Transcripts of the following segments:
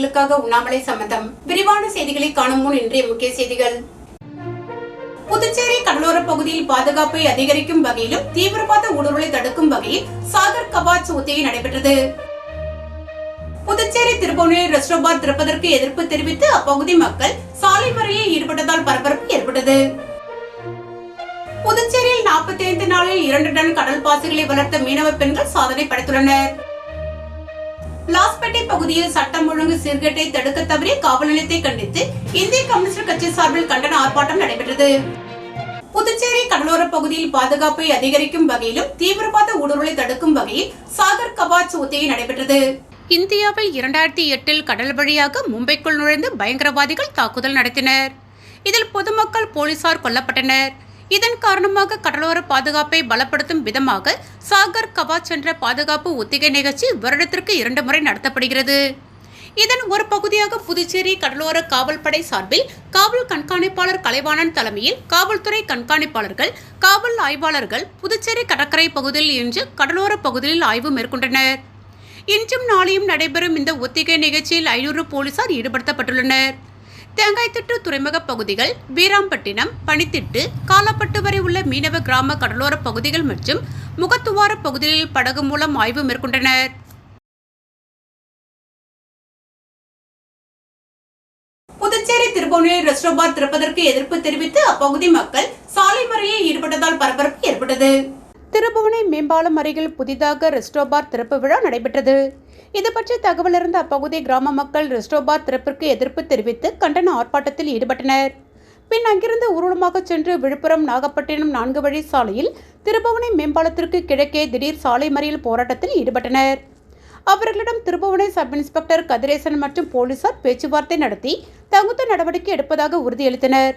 செய்திகளுக்காக உண்ணாமலை சம்பந்தம். விரிவான செய்திகளை காணும் முன் இன்றைய முக்கிய செய்திகள். புதுச்சேரி கடலோர பகுதியில் பாதுகாப்பை அதிகரிக்கும் வகையிலும் தீவிரவாத ஊடுருவலை தடுக்கும் வகையில் சாகர் கவாச் ஒத்திகை நடைபெற்றது. புதுச்சேரி திருபுவனையில் ரெஸ்டோ பார் திறப்பதற்கு எதிர்ப்பு தெரிவித்து அப்பகுதி மக்கள் சாலை மறியலில் ஈடுபட்டதால் பரபரப்பு ஏற்பட்டது. புதுச்சேரியில் 45 நாளில் 2 டன் கடல் பாசிகளை வளர்த்த மீனவ பெண்கள் சாதனை படைத்துள்ளனர். லாஸ்பேட்டை பகுதியில் சட்டம் ஒழுங்கு சீர்கேட்டை தடுக்க தவறிய காவல் நிலையத்தை கண்டித்து இந்திய கம்யூனிஸ்ட் கட்சி சார்பில் கண்டன ஆர்ப்பாட்டம் நடைபெற்றது. புதுச்சேரி கடலோர பகுதியில் பாதுகாப்பை அதிகரிக்கும் வகையிலும் தீவிரவாத ஊடுருவலை தடுக்கும் வகையில் சாகர் கவாச் ஒத்திகை நடைபெற்றது. இந்தியாவில் 2008 கடல் வழியாக மும்பைக்குள் நுழைந்து பயங்கரவாதிகள் தாக்குதல் நடத்தினர். இதில் பொதுமக்கள் போலீசார் கொல்லப்பட்டனர். இதன் காரணமாக கடலோர பாதுகாப்பை பலப்படுத்தும் விதமாக சாகர் கவாச் என்ற பாதுகாப்பு ஒத்திகை நிகழ்ச்சி வருடத்திற்கு 2 முறை நடத்தப்படுகிறது. இதன் ஒரு பகுதியாக புதுச்சேரி கடலோர காவல்படை சார்பில் காவல் கண்காணிப்பாளர் கலைவாணன் தலைமையில் காவல்துறை கண்காணிப்பாளர்கள், காவல் ஆய்வாளர்கள் புதுச்சேரி கடற்கரை பகுதியில் இன்று கடலோர பகுதியில் ஆய்வு மேற்கொண்டனர். இன்றும் நாளையும் நடைபெறும் இந்த ஒத்திகை நிகழ்ச்சியில் 500 போலீசார் ஈடுபடுத்தப்பட்டுள்ளனர். தேங்காய்த்திட்டு துறைமுக பகுதிகள், வீராம்பட்டினம், பனித்திட்டு, காலாப்பட்டு வரை உள்ள மீனவ கிராம கடலோர பகுதிகள் மற்றும் முகத்துவார பகுதிகளில் படகு மூலம் ஆய்வு மேற்கொண்டனர். புதுச்சேரி திருபுவனையில் ரெஸ்டோ பார் திறப்பதற்கு எதிர்ப்பு தெரிவித்து அப்பகுதி மக்கள் சாலை மறியலில் ஈடுபட்டதால் பரபரப்பு ஏற்பட்டது. திருபுவனை மேம்பாலம் அருகில் புதிதாக ரெஸ்டோ பார் திறப்பு விழா நடைபெற்றது. இது பற்றி தகவல் இருந்த அப்பகுதி கிராம மக்கள் ரெஸ்டோ பார் திறப்பிற்கு எதிர்ப்பு தெரிவித்து கண்டன ஆர்ப்பாட்டத்தில் ஈடுபட்டனர். பின் அங்கிருந்து ஊர்வலமாக சென்று விழுப்புரம் நாகப்பட்டினம் 4 வழி சாலையில் திருபுவனை மேம்பாலத்திற்கு கிழக்கே திடீர் சாலை மறியல் போராட்டத்தில் ஈடுபட்டனர். அவர்களிடம் திருபுவனை சப் இன்ஸ்பெக்டர் கதிரேசன் மற்றும் போலீசார் பேச்சுவார்த்தை நடத்தி தகுந்த நடவடிக்கை எடுப்பதாக உறுதியளித்தனர்.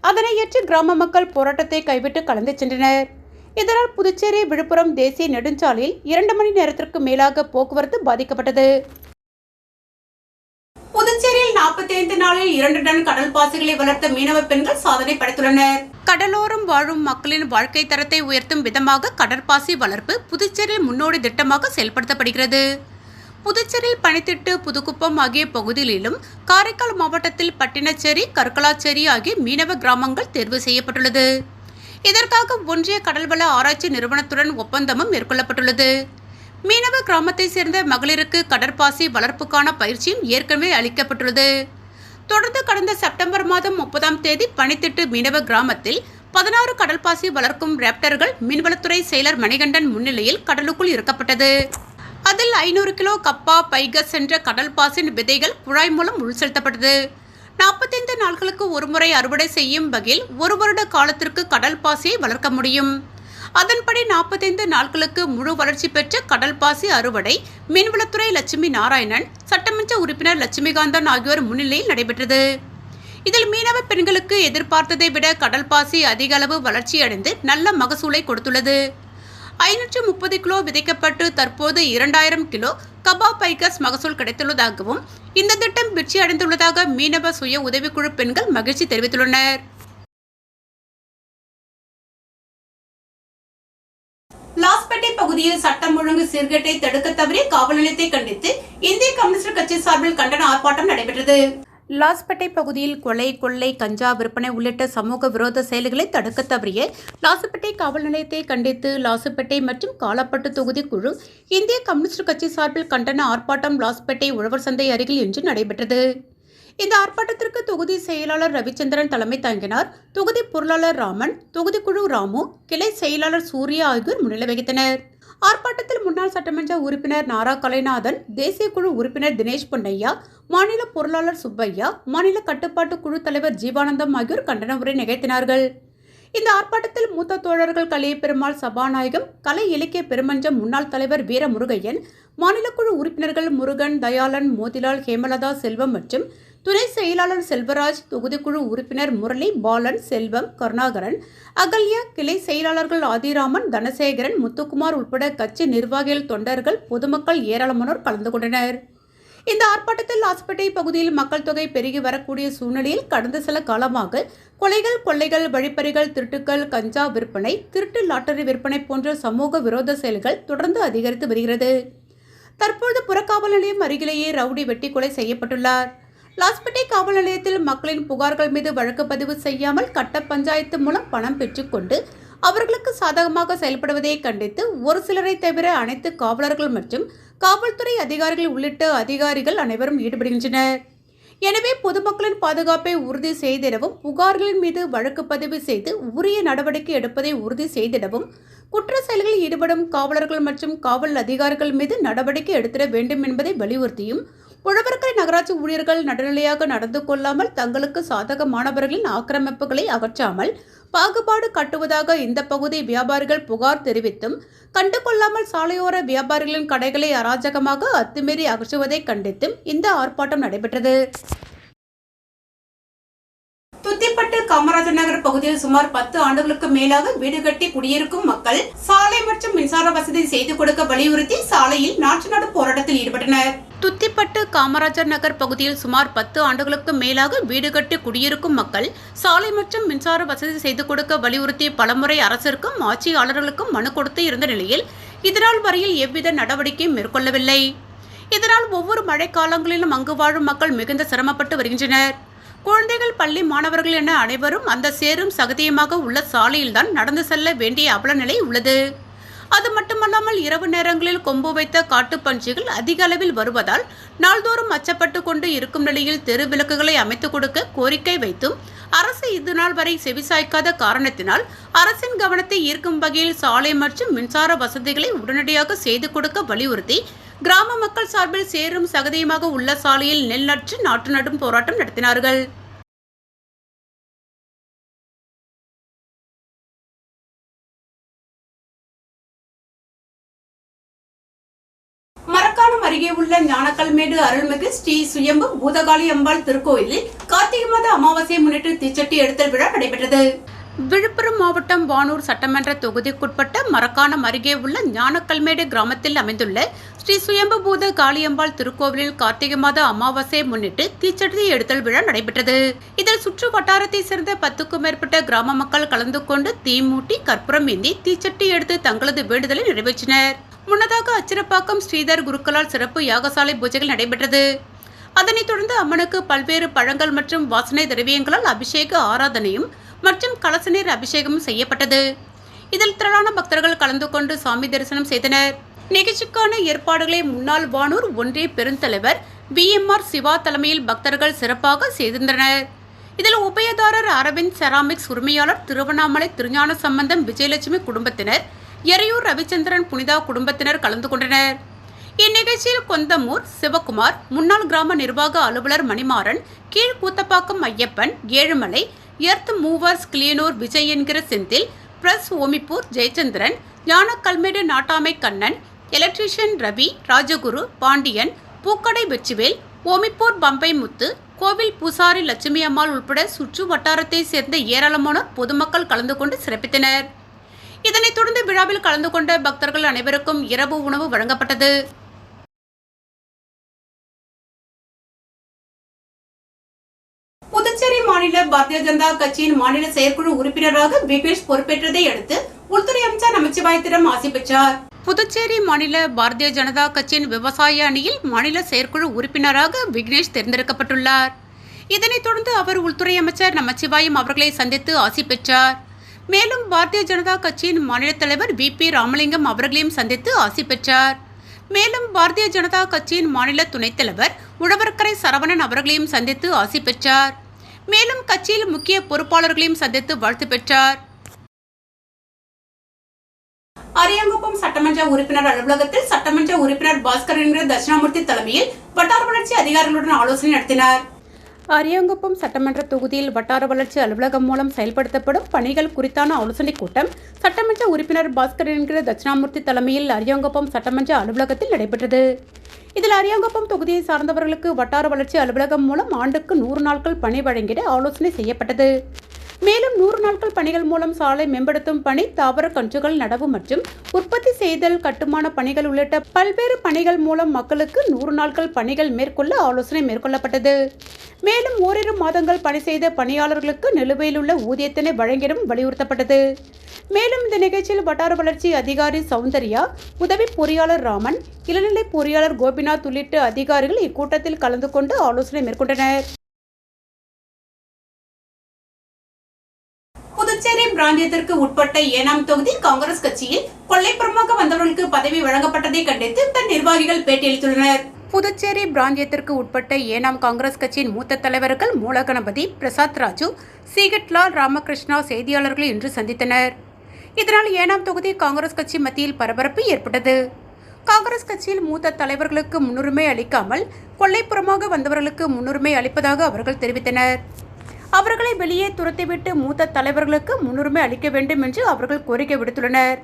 அதனை ஏற்று கிராம மக்கள் போராட்டத்தை கைவிட்டு கலந்து சென்றனர். இதனால் புதுச்சேரி விழுப்புரம் தேசிய நெடுஞ்சாலையில் 2 மணி நேரத்திற்கு மேலாக போக்குவரத்து பாதிக்கப்பட்டது. புதுச்சேரியில் 45 நாளில் 2 டன் கடல் பாசிகளை வளர்த்த மீனவ பெண்கள் சாதனை படைத்துள்ளனர். கடலோரம் வாழும் மக்களின் வாழ்க்கை தரத்தை உயர்த்தும் விதமாக கடற்பாசி வளர்ப்பு புதுச்சேரியில் முன்னோடி திட்டமாக செயல்படுத்தப்படுகிறது. புதுச்சேரியில் பனித்திட்டு, புதுக்குப்பம் ஆகிய பகுதிகளிலும் காரைக்கால் மாவட்டத்தில் பட்டினச்சேரி, கற்கலாச்சேரி ஆகிய மீனவ கிராமங்கள் தேர்வு செய்யப்பட்டுள்ளது. இதற்காக ஒன்றிய கடல்வள ஆராய்ச்சி நிறுவனத்துடன் ஒப்பந்தமும் மேற்கொள்ளப்பட்டுள்ளது. மீனவ கிராமத்தை சேர்ந்த மகளிருக்கு கடற்பாசி வளர்ப்புக்கான பயிற்சியும் ஏற்கனவே அளிக்கப்பட்டுள்ளது. தொடர்ந்து கடந்த செப்டம்பர் மாதம் 30ஆம் தேதி பனித்திட்டு மீனவ கிராமத்தில் 16 கடல்பாசி வளர்க்கும் ராப்டர்கள் மீன்வளத்துறை செயலர் மணிகண்டன் முன்னிலையில் கடலுக்குள் இறக்கப்பட்டது. அதில் 500 கிலோ கப்பா, பைகஸ் என்ற கடல்பாசின் விதைகள் குழாய் மூலம் உள்செலுத்தப்பட்டது. 45 நாட்களுக்கு ஒருமுறை அறுவடை செய்யும் வகையில் 1 வருட காலத்திற்கு கடல் பாசியை வளர்க்க முடியும். அதன்படி 45 நாட்களுக்கு முழு வளர்ச்சி பெற்ற கடல் பாசி அறுவடை மீன்வளத்துறை லட்சுமி நாராயணன், சட்டமன்ற உறுப்பினர் லட்சுமிகாந்தன் ஆகியோர் முன்னிலையில் நடைபெற்றது. இதில் மீனவ பெண்களுக்கு எதிர்பார்த்ததை விட கடல் பாசி அதிக அளவு வளர்ச்சியடைந்து நல்ல மகசூலை கொடுத்துள்ளது. 530 கிலோ விதைக்கப்பட்டு தற்போது 2000 கிலோ கபா பைகஸ் மகசூல் கிடைத்துள்ளதாகவும் இந்த திட்டம் வெற்றி அடைந்துள்ளதாக மீனவ சுய உதவிக்குழு பெண்கள் மகிழ்ச்சி தெரிவித்துள்ளனர். லாஸ்பேட்டை பகுதியில் சட்டம் ஒழுங்கு சீர்கேட்டை தடுக்க தவறிய காவல் நிலையத்தை கண்டித்து இந்திய கம்யூனிஸ்ட் கட்சி சார்பில் கண்டன ஆர்ப்பாட்டம் நடைபெற்றது. லாஸ்பேட்டை பகுதியில் கொலை, கொள்ளை, கஞ்சா விற்பனை உள்ளிட்ட சமூக விரோத செயல்களை தடுக்க தவறிய லாசுப்பேட்டை காவல் நிலையத்தை கண்டித்து லாசுப்பேட்டை மற்றும் காலாப்பட்டு தொகுதி குழு இந்திய கம்யூனிஸ்ட் கட்சி சார்பில் கண்டன ஆர்ப்பாட்டம் லாஸ்பேட்டை உழவர் சந்தை அருகில் இன்று நடைபெற்றது. இந்த ஆர்ப்பாட்டத்திற்கு தொகுதி செயலாளர் ரவிச்சந்திரன் தலைமை தாங்கினார். தொகுதி பொருளாளர் ராமன், தொகுதிக்குழு ராமு, கிளை செயலாளர் சூர்யா ஆகியோர் முன்னிலை வகித்தனர். ஆர்ப்பாட்டத்தில் முன்னாள் சட்டமன்ற உறுப்பினர் நாரா கலைநாதன், தேசிய குழு உறுப்பினர் தினேஷ் பொன்னையா, மாநில பொருளாளர் சுப்பையா, மாநில கட்டுப்பாட்டு குழு தலைவர் ஜீவானந்தம் ஆகியோர் கண்டன உரை நிகழ்த்தினார்கள். இந்த ஆர்ப்பாட்டத்தில் மூத்த தோழர்கள் கலியபெருமாள், சபாநாயகம், கலை இலக்கிய பெருமன்றம் முன்னாள் தலைவர் வீரமுருகையன், மாநில குழு உறுப்பினர்கள் முருகன், தயாளன், மோதிலால், ஹேமலதா, செல்வம் மற்றும் துணை செயலாளர் செல்வராஜ், தொகுதிக்குழு உறுப்பினர் முரளி, பாலன், செல்வம், கருணாகரன், அகல்யா, கிளை செயலாளர்கள் ஆதிராமன், தனசேகரன், முத்துக்குமார் உட்பட கட்சி நிர்வாகிகள், தொண்டர்கள், பொதுமக்கள் ஏராளமானோர் கலந்து கொண்டனர். இந்த ஆர்ப்பாட்டத்தில் லாஸ்பேட்டை பகுதியில் மக்கள் தொகை பெருகி வரக்கூடிய சூழ்நிலையில் கடந்த சில காலமாக கொலைகள், கொள்ளைகள், வழிப்பறிகள், திருட்டுக்கள், கஞ்சா விற்பனை, திருட்டு லாட்டரி விற்பனை போன்ற சமூக விரோத செயல்கள் தொடர்ந்து அதிகரித்து வருகிறது. தற்போது புறக்காவல் நிலையம் அருகிலேயே ரவுடி வெட்டி கொலை செய்யப்பட்டுள்ளார். லாஸ்பேட்டை காவல் நிலையத்தில் மக்களின் புகார்கள் மீது வழக்கு பதிவு செய்யாமல் கட்ட பஞ்சாயத்து மூலம் பணம் பெற்றுக்கொண்டு அவர்களுக்கு சாதகமாக செயல்படுவதை கண்டித்து ஒரு சிலரை தவிர அனைத்து காவலர்கள் மற்றும் காவல்துறை அதிகாரிகள் உள்ளிட்ட அதிகாரிகள் அனைவரும் ஈடுபடுகின்றனர். எனவே பொதுமக்களின் பாதுகாப்பை உறுதி செய்திடவும் புகார்களின் மீது வழக்கு பதிவு செய்து உரிய நடவடிக்கை எடுப்பதை உறுதி செய்திடவும் குற்ற செயல்களில் ஈடுபடும் காவலர்கள் மற்றும் காவல் அதிகாரிகள் மீது நடவடிக்கை எடுத்திட வேண்டும் என்பதை வலியுறுத்தியும் உழவர்கரை நகராட்சி ஊழியர்கள் நடுநிலையாக நடந்து கொள்ளாமல் தங்களுக்கு சாதகமானவர்களின் ஆக்கிரமிப்புகளை அகற்றாமல் பாகுபாடு காட்டுவதாக இந்த பகுதி வியாபாரிகள் புகார் தெரிவித்தும் கண்டுகொள்ளாமல் சாலையோர வியாபாரிகளின் கடைகளை அராஜகமாக அத்துமீறி அகற்றுவதை கண்டித்தும் இந்த ஆர்ப்பாட்டம் நடைபெற்றது. துத்திப்பட்டு காமராஜர் நகர் பகுதியில் சுமார் 10 ஆண்டுகளுக்கு மேலாக வீடு கட்டி குடியிருக்கும் மக்கள் சாலை மற்றும் மின்சார வசதி செய்து கொடுக்க வலியுறுத்தி சாலையில் நாற்று நடும் போராட்டத்தில் ஈடுபட்டனர். துத்திப்பட்டு காமராஜர் நகர் பகுதியில் சுமார் 10 ஆண்டுகளுக்கு மேலாக வீடு கட்டி குடியிருக்கும் மக்கள் சாலை மற்றும் மின்சார வசதி செய்து கொடுக்க வலியுறுத்தி பலமுறை அரசிற்கும் ஆட்சியாளர்களுக்கும் மனு கொடுத்து இருந்த நிலையில் இதனால் வரையில் எவ்வித நடவடிக்கையும் மேற்கொள்ளவில்லை. இதனால் ஒவ்வொரு மழைக்காலங்களிலும் அங்கு வாழும் மக்கள் மிகுந்த சிரமப்பட்டு வருகின்றனர். குழந்தைகள், பள்ளி மாணவர்கள் என அனைவரும் அந்த சேரும் சகதியுமாக உள்ள சாலையில்தான் நடந்து செல்ல வேண்டிய அவல நிலை உள்ளது. அது மட்டுமல்லாமல் இரவு நேரங்களில் கொம்பு வைத்த காட்டுப்பன்றிகள் அதிக அளவில் வருவதால் நாள்தோறும் அச்சப்பட்டு கொண்டு இருக்கும் நிலையில் தெரு விளக்குகளை அமைத்துக் கொடுக்க கோரிக்கை வைத்தும் அரசு இதுநாள் வரை செவிசாய்க்காத காரணத்தினால் அரசின் கவனத்தை ஈர்க்கும் வகையில் சாலை மற்றும் மின்சார வசதிகளை உடனடியாக செய்து கொடுக்க வலியுறுத்தி கிராம மக்கள் சார்பில் சேரும் சகதியுமாக உள்ள சாலையில் நெல் நட்டு நாற்று நடும் போராட்டம் நடத்தினார்கள். மரக்காணம் அருகே உள்ள ஞானக்கல்மேடு அருள்மிகு ஸ்ரீ சுயம்பு பூதகாளி அம்பாள் திருக்கோயிலில் கார்த்திகை மாத அமாவாசையை முன்னிட்டு தீச்சட்டி எடுத்தல் விழா நடைபெற்றது. விழுப்புரம் மாவட்டம் வானூர் சட்டமன்ற தொகுதிக்குட்பட்ட மரக்காணம் அருகே உள்ள ஞானக்கல்மேடு கிராமத்தில் அமைந்துள்ள ஸ்ரீ சுயம்பு பூத காளியம்பாள் திருக்கோவிலில் கார்த்திகை மாத அமாவாசையை முன்னிட்டு தீச்சட்டி எடுத்தல் விழா நடைபெற்றது. இதில் சுற்று வட்டாரத்தை சேர்ந்த 10க்கும் மேற்பட்ட கிராம மக்கள் கலந்து கொண்டு தீமூட்டி கற்பூரம் ஏந்தி தீச்சட்டி எடுத்து தங்களது வேண்டுதலை நிறைவேற்றினர். முன்னதாக அச்சிரப்பாக்கம் ஸ்ரீதர் குருக்களால் சிறப்பு யாகசாலை பூஜைகள் நடைபெற்றது. அதனைத் தொடர்ந்து அம்மனுக்கு பல்வேறு பழங்கள் மற்றும் வாசனை திரவியங்களால் அபிஷேக ஆராதனையும் மற்றும் கலசநீர் அபிஷேகமும் செய்யப்பட்டது. இதில் திரளான பக்தர்கள் கலந்து கொண்டு சாமி தரிசனம் செய்தனர். நிகழ்ச்சிக்கான ஏற்பாடுகளை முன்னாள் வானூர் ஒன்றிய பெருந்தலைவர் VMR சிவா தலைமையில் பக்தர்கள் சிறப்பாக செய்திருந்தனர். இதில் உபயதாரர் அரவிந்த் செராமிக்ஸ் உரிமையாளர் திருவண்ணாமலை திருஞான சம்பந்தம் விஜயலட்சுமி குடும்பத்தினர், எறையூர் ரவிச்சந்திரன் புனிதா குடும்பத்தினர் கலந்து கொண்டனர். இந்நிகழ்ச்சியில் கொந்தமூர் சிவகுமார், முன்னாள் கிராம நிர்வாக அலுவலர் மணிமாறன், கீழ் கூத்தப்பாக்கம் ஐயப்பன், ஏழுமலை, எர்த் மூவர்ஸ் கிளியனூர் விஜய் என்கிற செந்தில், பிரஸ் ஓமிப்பூர் ஜெயச்சந்திரன், ஞானக்கல்மேடு நாட்டாமை கண்ணன், எலக்ட்ரீஷியன் ரவி, ராஜகுரு, பாண்டியன், பூக்கடை வெற்றிவேல், ஓமிப்பூர் பம்பை முத்து, கோவில் பூசாரி லட்சுமி அம்மாள் உட்பட சுற்று வட்டாரத்தை சேர்ந்த ஏராளமானோர் பொதுமக்கள் கலந்து கொண்டு சிறப்பித்தனர். இதனைத் தொடர்ந்து விழாவில் கலந்து கொண்ட பக்தர்கள் அனைவருக்கும் இரவு உணவு வழங்கப்பட்டது. புதுச்சேரி மாநில பாரதிய ஜனதா கட்சியின் மாநில செயற்குழு உறுப்பினராக விக்னேஷ் பொறுப்பேற்றதை அடுத்து உள்துறை அமைச்சர் நமச்சிவாயத்திடம் ஆசி பெற்றார். புதுச்சேரி மாநில பாரதிய ஜனதா கட்சியின் விவசாய அணியில் மாநில செயற்குழு உறுப்பினராக விக்னேஷ் தேர்ந்தெடுக்கப்பட்டுள்ளார். இதனைத் தொடர்ந்து அவர் உள்துறை அமைச்சர் நமச்சிவாயம் அவர்களை சந்தித்து ஆசி பெற்றார். மேலும் பாரதிய ஜனதா கட்சியின் மாநில தலைவர் VP ராமலிங்கம் அவர்களையும் சந்தித்து ஆசி பெற்றார். மேலும் பாரதிய ஜனதா கட்சியின் மாநில துணைத் தலைவர் உழவர்கரை சரவணன் அவர்களையும் சந்தித்து ஆசி பெற்றார். மேலும் கட்சியில் முக்கிய பொறுப்பாளர்களையும் சந்தித்து வாழ்த்து பெற்றார். அரியாங்குப்பம் சட்டமன்ற உறுப்பினர் அலுவலகத்தில் சட்டமன்ற உறுப்பினர் பாஸ்கர் என்கிற தட்சிணாமூர்த்தி தலைமையில் வட்டார வளர்ச்சி அதிகாரிகளுடன் ஆலோசனை நடத்தினார். அரியாங்குப்பம் சட்டமன்ற தொகுதியில் வட்டார வளர்ச்சி அலுவலகம் மூலம் செயல்படுத்தப்படும் பணிகள் குறித்தான ஆலோசனைக் கூட்டம் சட்டமன்ற உறுப்பினர் பாஸ்கர் என்கிற தட்சிணாமூர்த்தி தலைமையில் அரியாங்குப்பம் சட்டமன்ற அலுவலகத்தில் நடைபெற்றது. இதில் அரியாங்குப்பம் தொகுதியை சார்ந்தவர்களுக்கு வட்டார வளர்ச்சி அலுவலகம் மூலம் ஆண்டுக்கு 100 நாட்கள் பணி வழங்கிட ஆலோசனை செய்யப்பட்டது. மேலும் 100 நாட்கள் பணிகள் மூலம் சாலை மேம்படுத்தும் பணி, தாவர கன்றுகள் நடவு மற்றும் உற்பத்தி செய்தல், கட்டுமான பணிகள் உள்ளிட்ட பல்வேறு பணிகள் மூலம் மக்களுக்கு 100 நாட்கள் பணிகள் மேற்கொள்ள ஆலோசனை மேற்கொள்ளப்பட்டது. மேலும் ஓரிரு மாதங்கள் பணி செய்த பணியாளர்களுக்கு நிலுவையில் உள்ள ஊதியத்தினை வழங்கிடவும் வலியுறுத்தப்பட்டது. மேலும் இந்த நிகழ்ச்சியில் வட்டார வளர்ச்சி அதிகாரி சௌந்தர்யா, உதவி பொறியாளர் ராமன், இளநிலை பொறியாளர் கோபிநாத் உள்ளிட்ட அதிகாரிகள் இக்கூட்டத்தில் கலந்து கொண்டு ஆலோசனை மேற்கொண்டனர். புதுச்சேரி பிராந்தியத்திற்கு உட்பட்ட ஏனாம் தொகுதி காங்கிரஸ் கட்சியில் கொள்ளைப்புறமாக வந்தவர்களுக்கு பதவி வழங்கப்பட்டதை கண்டித்து தன் நிர்வாகிகள் பேட்டியளித்துள்ளனர். புதுச்சேரி பிராந்தியத்திற்கு உட்பட்ட ஏனாம் காங்கிரஸ் கட்சியின் மூத்த தலைவர்கள் மூலகணபதி, பிரசாத் ராஜு, சீகட்லால் ராமகிருஷ்ணா செய்தியாளர்களை இன்று சந்தித்தனர். இதனால் ஏனாம் தொகுதி காங்கிரஸ் கட்சி மத்தியில் பரபரப்பு ஏற்பட்டது. காங்கிரஸ் கட்சியில் மூத்த தலைவர்களுக்கு முன்னுரிமை அளிக்காமல் கொள்ளைப்புறமாக வந்தவர்களுக்கு முன்னுரிமை அளிப்பதாக அவர்கள் தெரிவித்தனர். அவர்களை வெளியே துரத்திவிட்டு மூத்த தலைவர்களுக்கு முன்னுரிமை அளிக்க வேண்டும் என்று அவர்கள் கோரிக்கை விடுத்துள்ளனர்.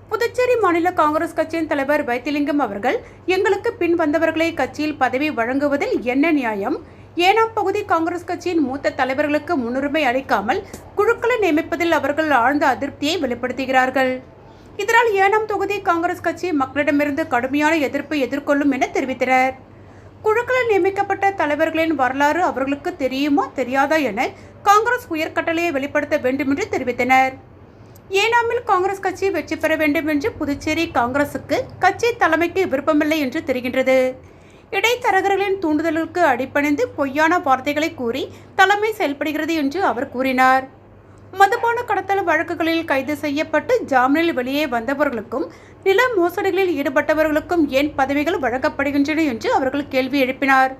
புதுச்சேரி மாநில காங்கிரஸ் கட்சியின் தலைவர் வைத்திலிங்கம் அவர்கள், எங்களுக்கு பின் வந்தவர்களை கட்சியில் பதவி வழங்குவதில் என்ன நியாயம்? ஏனாம் பகுதி காங்கிரஸ் கட்சியின் மூத்த தலைவர்களுக்கு முன்னுரிமை அளிக்காமல் குழுக்களை நியமிப்பதில் அவர்கள் ஆழ்ந்த அதிருப்தியை வெளிப்படுத்துகிறார்கள். இதனால் ஏனாம் தொகுதி காங்கிரஸ் கட்சி மக்களிடமிருந்து கடுமையான எதிர்ப்பை எதிர்கொள்ளும் என தெரிவித்தனர். குழுக்களில் நியமிக்கப்பட்ட தலைவர்களின் வரலாறு அவர்களுக்கு தெரியுமா தெரியாதா என காங்கிரஸ் உயர்கட்டளையை வெளிப்படுத்த வேண்டும் என்று தெரிவித்தனர். ஏனாமில் காங்கிரஸ் கட்சி வெற்றி பெற வேண்டும் என்று புதுச்சேரி காங்கிரசுக்கு கட்சி தலைமைக்கு விருப்பமில்லை என்று தெரிகின்றது. இடைத்தரகர்களின் தூண்டுதலுக்கு அடிபணிந்து பொய்யான வார்த்தைகளை கூறி தலைமை செயல்படுகிறது என்று அவர் கூறினார். மதுபான கடத்தல் வழக்குகளில் கைது செய்யப்பட்டு ஜாமீனில் வெளியே வந்தவர்களுக்கும் நில மோசடிகளில் ஈடுபட்டவர்களுக்கும் ஏன் பதவிகள் வழங்கப்படுகின்றன என்று அவர்கள் கேள்வி எழுப்பினார்.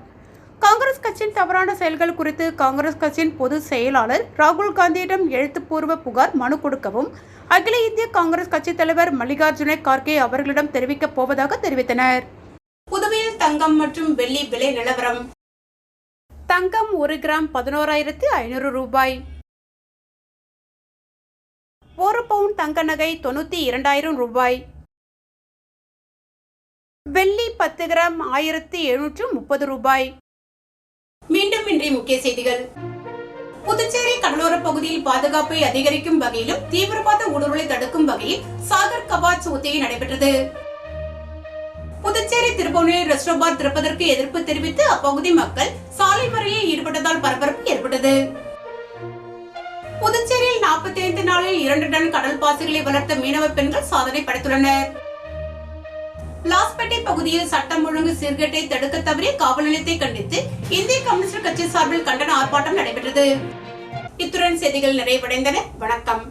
காங்கிரஸ் கட்சியின் தவறான செயல்கள் குறித்து காங்கிரஸ் கட்சியின் பொதுச் செயலாளர் ராகுல் காந்தியிடம் எழுத்துப்பூர்வ புகார் மனு கொடுக்கவும் அகில இந்திய காங்கிரஸ் கட்சி தலைவர் மல்லிகார்ஜுன கார்கே அவர்களிடம் தெரிவிக்கப் போவதாக தெரிவித்தனர். புதுவையில் தங்கம் மற்றும் வெள்ளி விலை நிலவரம். தங்கம் 1 கிராம் 11,500 ரூபாய். 1 பவுன் தங்க நகை 92,000 ரூபாய். வெள்ளி 10 கிராம் 1,730 ரூபாய். மீண்டும் இன்றைய முக்கிய செய்திகள். புதுச்சேரி கடலோர பகுதியில் பாதுகாப்பை அதிகரிக்கும் வகையிலும் தீவிரவாத ஊடுருவலை தடுக்கும் வகையில் சாகர் கவாச் ஒத்திகை நடைபெற்றது. புதுச்சேரி திருபுவனையில் ரெஸ்டோபார் திறப்பதற்கு எதிர்ப்பு தெரிவித்து அப்பகுதி மக்கள் சாலை மறியலில் ஈடுபட்டதால் பரபரப்பு ஏற்பட்டது. புதுச்சேரியில் 45 நாளில் 2 டன் கடல் பாசிகளை வளர்த்த மீனவ பெண்கள் சாதனை படைத்துள்ளனர். லாஸ்பேட்டை பகுதியில் சட்டம் ஒழுங்கு சீர்கேட்டை தடுக்க தவறிய காவல் நிலையத்தை கண்டித்து இந்திய கம்யூனிஸ்ட் கட்சி சார்பில் கண்டன ஆர்ப்பாட்டம் நடைபெற்றது. இத்துடன் செய்திகள் நிறைவடைந்தன. வணக்கம்.